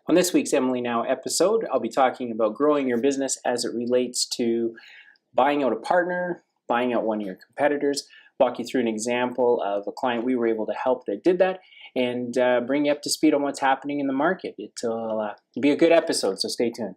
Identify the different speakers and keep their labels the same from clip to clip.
Speaker 1: On this week's Emily Now episode, I'll be talking about growing your business as it relates to buying out a partner, buying out one of your competitors, walk you through an example of a client we were able to help that did that, and bring you up to speed on what's happening in the market. It'll be a good episode, so stay tuned.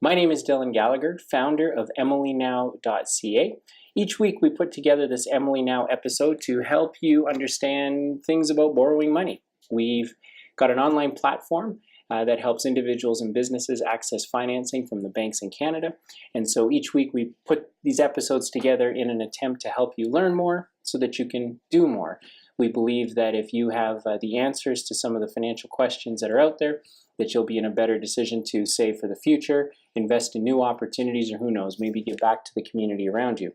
Speaker 1: My name is Dylan Gallagher, founder of emilynow.ca. Each week we put together this Emily Now episode to help you understand things about borrowing money. We've got an online platform that helps individuals and businesses access financing from the banks in Canada. And so each week we put these episodes together in an attempt to help you learn more so that you can do more. We believe that if you have the answers to some of the financial questions that are out there, that you'll be in a better decision to save for the future, invest in new opportunities, or who knows, maybe give back to the community around you.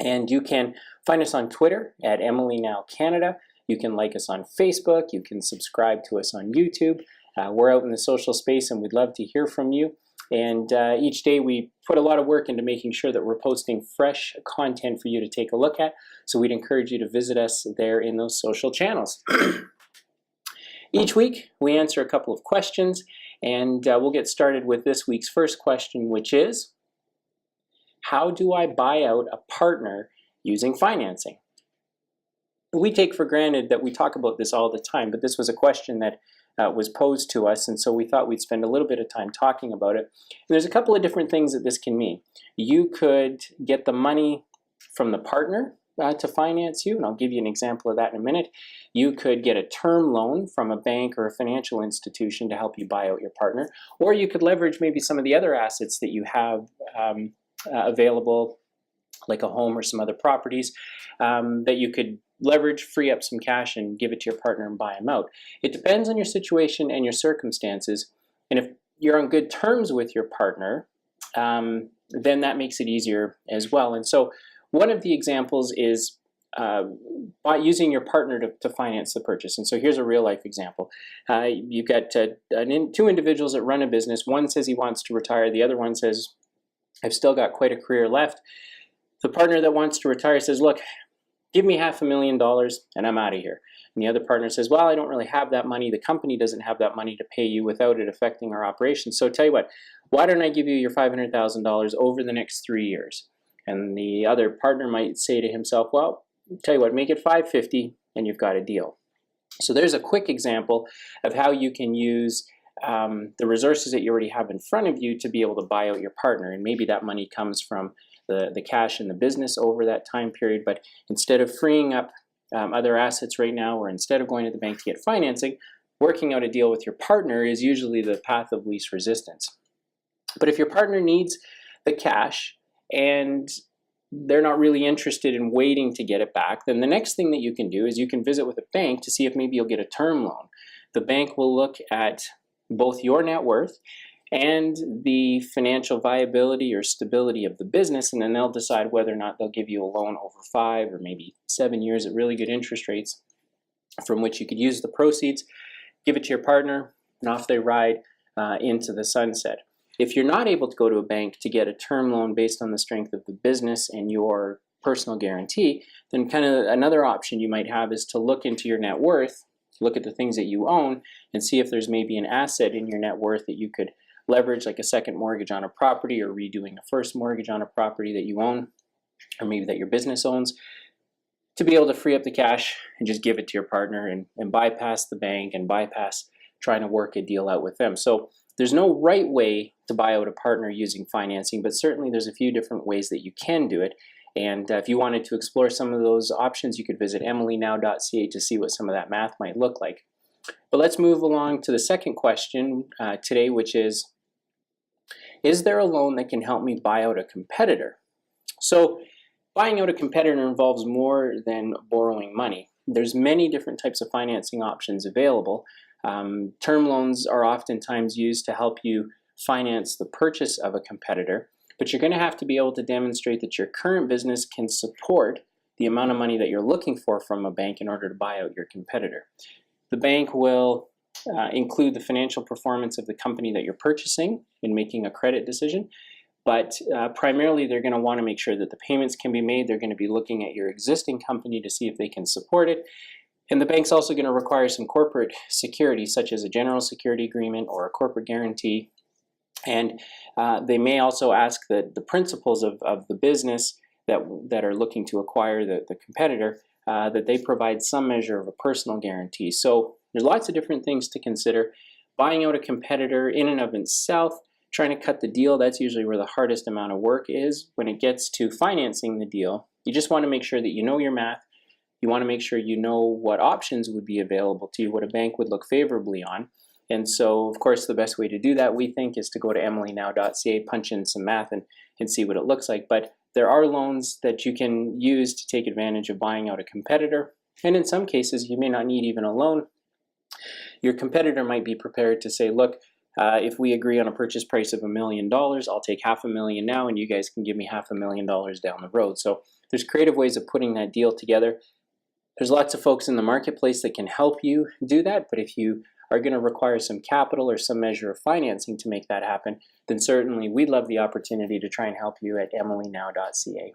Speaker 1: And you can find us on Twitter at Emily Now Canada. You can like us on Facebook. You can subscribe to us on YouTube. We're out in the social space and we'd love to hear from you. And each day we put a lot of work into making sure that we're posting fresh content for you to take a look at. So we'd encourage you to visit us there in those social channels. Each week, we answer a couple of questions, and we'll get started with this week's first question, which is, how do I buy out a partner using financing? We take for granted that we talk about this all the time, but this was a question that was posed to us, and so we thought we'd spend a little bit of time talking about it. And there's a couple of different things that this can mean. You could get the money from the partner to finance you, and I'll give you an example of that in a minute. You could get a term loan from a bank or a financial institution to help you buy out your partner, or you could leverage maybe some of the other assets that you have available, like a home or some other properties that you could leverage, free up some cash, and give it to your partner and buy them out. It depends on your situation and your circumstances, and if you're on good terms with your partner, then that makes it easier as well. And so one of the examples is by using your partner to finance the purchase. And so here's a real life example. You've got two individuals that run a business. One says he wants to retire. The other one says, I've still got quite a career left. The partner that wants to retire says, look, give me $500,000 and I'm out of here. And the other partner says, well, I don't really have that money. The company doesn't have that money to pay you without it affecting our operations. So tell you what, why don't I give you your $500,000 over the next 3 years? And the other partner might say to himself, well, tell you what, make it $550,000 and you've got a deal. So there's a quick example of how you can use the resources that you already have in front of you to be able to buy out your partner. And maybe that money comes from the cash in the business over that time period. But instead of freeing up other assets right now, or instead of going to the bank to get financing, working out a deal with your partner is usually the path of least resistance. But if your partner needs the cash, and they're not really interested in waiting to get it back, then the next thing that you can do is you can visit with a bank to see if maybe you'll get a term loan. The bank will look at both your net worth and the financial viability or stability of the business, and then they'll decide whether or not they'll give you a loan over 5 or maybe 7 years at really good interest rates from which you could use the proceeds, give it to your partner, and off they ride into the sunset. If you're not able to go to a bank to get a term loan based on the strength of the business and your personal guarantee, then kind of another option you might have is to look into your net worth, look at the things that you own, and see if there's maybe an asset in your net worth that you could leverage, like a second mortgage on a property or redoing a first mortgage on a property that you own, or maybe that your business owns, to be able to free up the cash and just give it to your partner and bypass the bank and bypass trying to work a deal out with them. So there's no right way to buy out a partner using financing, but certainly there's a few different ways that you can do it. And if you wanted to explore some of those options, you could visit emilynow.ca to see what some of that math might look like. But let's move along to the second question today, which is there a loan that can help me buy out a competitor? So buying out a competitor involves more than borrowing money. There's many different types of financing options available. Term loans are oftentimes used to help you finance the purchase of a competitor, but you're going to have to be able to demonstrate that your current business can support the amount of money that you're looking for from a bank in order to buy out your competitor. The bank will include the financial performance of the company that you're purchasing in making a credit decision, but primarily they're going to want to make sure that the payments can be made. They're going to be looking at your existing company to see if they can support it. And the bank's also going to require some corporate security, such as a general security agreement or a corporate guarantee. And they may also ask that the principals of the business that are looking to acquire the competitor, that they provide some measure of a personal guarantee. So there's lots of different things to consider. Buying out a competitor in and of itself, trying to cut the deal, that's usually where the hardest amount of work is. When it gets to financing the deal, you just want to make sure that you know your math. You want to make sure you know what options would be available to you, what a bank would look favorably on. And so, of course, the best way to do that, we think, is to go to emilynow.ca, punch in some math, and see what it looks like. But there are loans that you can use to take advantage of buying out a competitor. And in some cases, you may not need even a loan. Your competitor might be prepared to say, look, if we agree on a purchase price of $1 million, I'll take $500,000 now, and you guys can give me $500,000 down the road. So there's creative ways of putting that deal together. There's lots of folks in the marketplace that can help you do that, but if you are going to require some capital or some measure of financing to make that happen, then certainly we'd love the opportunity to try and help you at emilynow.ca.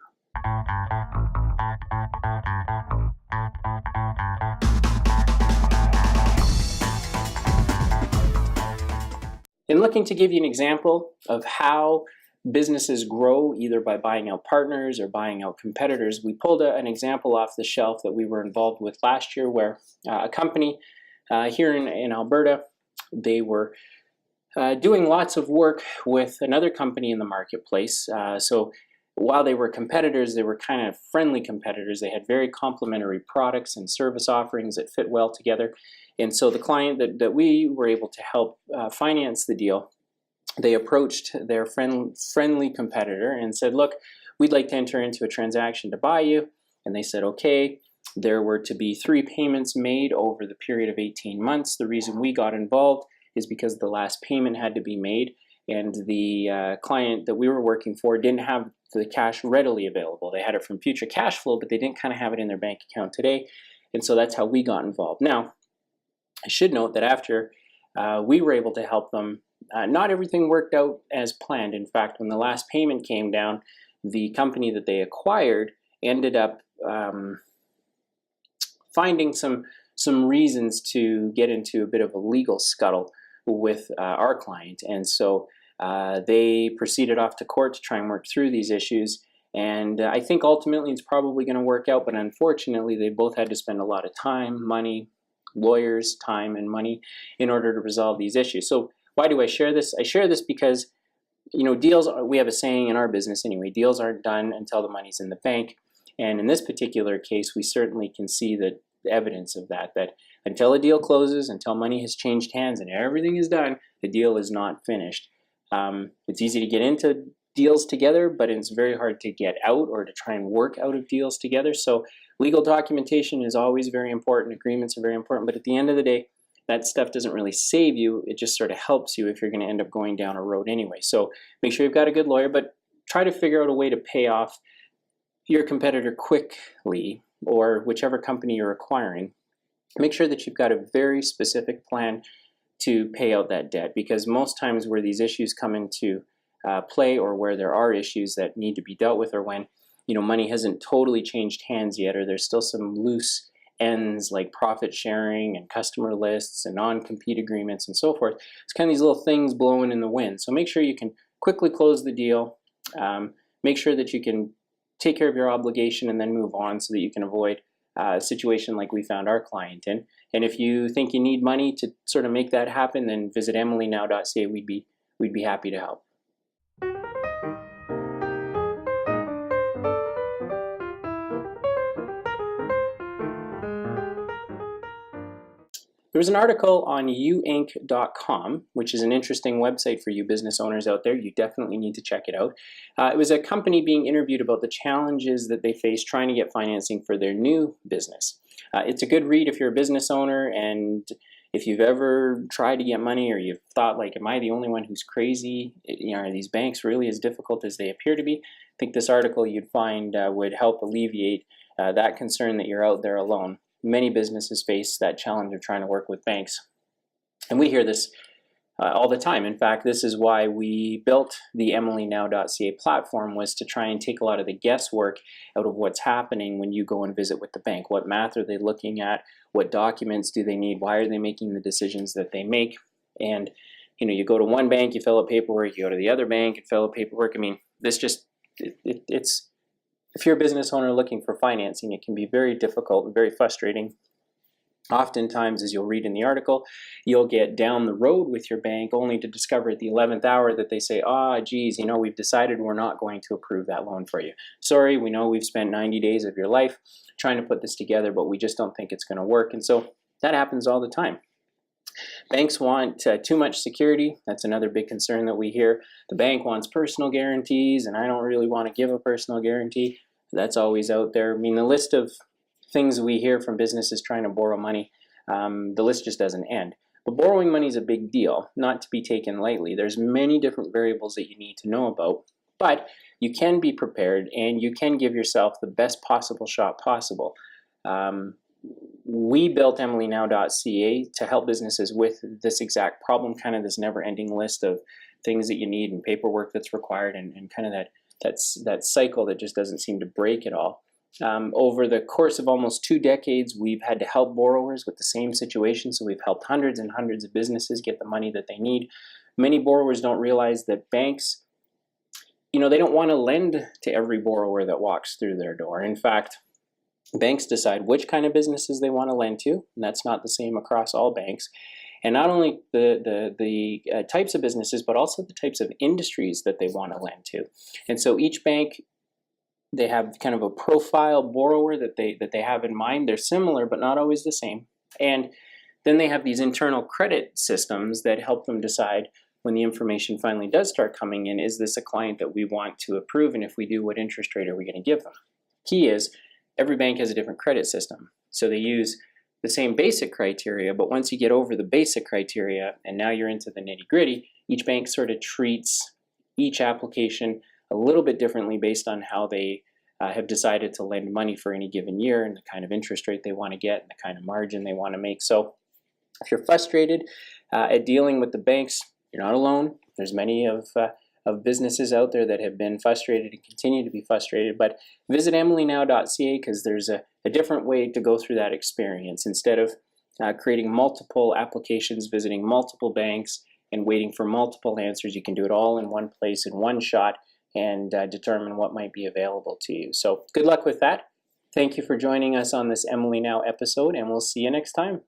Speaker 1: In looking to give you an example of how businesses grow either by buying out partners or buying out competitors, we pulled an example off the shelf that we were involved with last year where a company here in Alberta, they were doing lots of work with another company in the marketplace. So while they were competitors, they were kind of friendly competitors. They had very complementary products and service offerings that fit well together. And so the client that we were able to help finance the deal, they approached their friendly competitor and said, look, we'd like to enter into a transaction to buy you. And they said, okay. There were to be 3 payments made over the period of 18 months. The reason we got involved is because the last payment had to be made, and the client that we were working for didn't have the cash readily available. They had it from future cash flow, but they didn't kind of have it in their bank account today. And so that's how we got involved. Now, I should note that after we were able to help them, not everything worked out as planned. In fact, when the last payment came down, the company that they acquired ended up finding some reasons to get into a bit of a legal scuttle with our client. And so they proceeded off to court to try and work through these issues. And I think ultimately it's probably going to work out, but unfortunately they both had to spend a lot of time, money, lawyers' time and money in order to resolve these issues. So why do I share this? I share this because, you know, deals, we have a saying in our business anyway, deals aren't done until the money's in the bank. And in this particular case, we certainly can see the evidence of that until a deal closes, until money has changed hands and everything is done, the deal is not finished. It's easy to get into deals together, but it's very hard to get out or to try and work out of deals together. So legal documentation is always very important. Agreements are very important. But at the end of the day, that stuff doesn't really save you. It just sort of helps you if you're going to end up going down a road anyway. So make sure you've got a good lawyer, but try to figure out a way to pay off your competitor quickly, or whichever company you're acquiring. Make sure that you've got a very specific plan to pay out that debt, because most times where these issues come into play, or where there are issues that need to be dealt with, or when, you know, money hasn't totally changed hands yet, or there's still some loose ends like profit sharing and customer lists and non-compete agreements and so forth. It's kind of these little things blowing in the wind. So make sure you can quickly close the deal. Make sure that you can take care of your obligation and then move on so that you can avoid a situation like we found our client in. And if you think you need money to sort of make that happen, then visit emilynow.ca. We'd be happy to help. There was an article on uinc.com, which is an interesting website for you business owners out there. You definitely need to check it out. It was a company being interviewed about the challenges that they face trying to get financing for their new business. It's a good read if you're a business owner and If you've ever tried to get money, or you've thought like, am I the only one who's crazy? Are these banks really as difficult as they appear to be? I think this article you'd find would help alleviate that concern that you're out there alone. Many businesses face that challenge of trying to work with banks. And we hear this all the time. In fact, this is why we built the emilynow.ca platform, was to try and take a lot of the guesswork out of what's happening when you go and visit with the bank. What math are they looking at? What documents do they need? Why are they making the decisions that they make? And you go to one bank, you fill out paperwork, you go to the other bank and fill out paperwork. I mean, this just, it's, if you're a business owner looking for financing, it can be very difficult and very frustrating. Oftentimes, as you'll read in the article, you'll get down the road with your bank only to discover at the 11th hour that they say, geez, we've decided we're not going to approve that loan for you. Sorry, we know we've spent 90 days of your life trying to put this together, but we just don't think it's going to work. And so that happens all the time. Banks want too much security. That's another big concern that we hear. The bank wants personal guarantees, and I don't really want to give a personal guarantee. That's always out there. I mean, the list of things we hear from businesses trying to borrow money, the list just doesn't end. But borrowing money is a big deal, not to be taken lightly. There's many different variables that you need to know about, but you can be prepared and you can give yourself the best possible shot possible. We built emilynow.ca to help businesses with this exact problem, kind of this never-ending list of things that you need and paperwork that's required, and kind of that cycle that just doesn't seem to break at all. Over the course of almost 2 decades, we've had to help borrowers with the same situation, so we've helped hundreds and hundreds of businesses get the money that they need. Many borrowers don't realize that banks, they don't want to lend to every borrower that walks through their door. In fact, banks decide which kind of businesses they want to lend to, and that's not the same across all banks. And not only the types of businesses, but also the types of industries that they want to lend to. And so each bank, they have kind of a profile borrower that they have in mind. They're similar, but not always the same. And then they have these internal credit systems that help them decide, when the information finally does start coming in, is this a client that we want to approve? And if we do, what interest rate are we going to give them? Key is, every bank has a different credit system. So they use the same basic criteria, but once you get over the basic criteria and now you're into the nitty-gritty, each bank sort of treats each application a little bit differently based on how they have decided to lend money for any given year, and the kind of interest rate they want to get and the kind of margin they want to make. So if you're frustrated at dealing with the banks, you're not alone. There's many of businesses out there that have been frustrated and continue to be frustrated, but visit emilynow.ca, because there's a different way to go through that experience. Instead of creating multiple applications, visiting multiple banks, and waiting for multiple answers, you can do it all in one place in one shot and determine what might be available to you. So good luck with that. Thank you for joining us on this Emily Now episode, and we'll see you next time.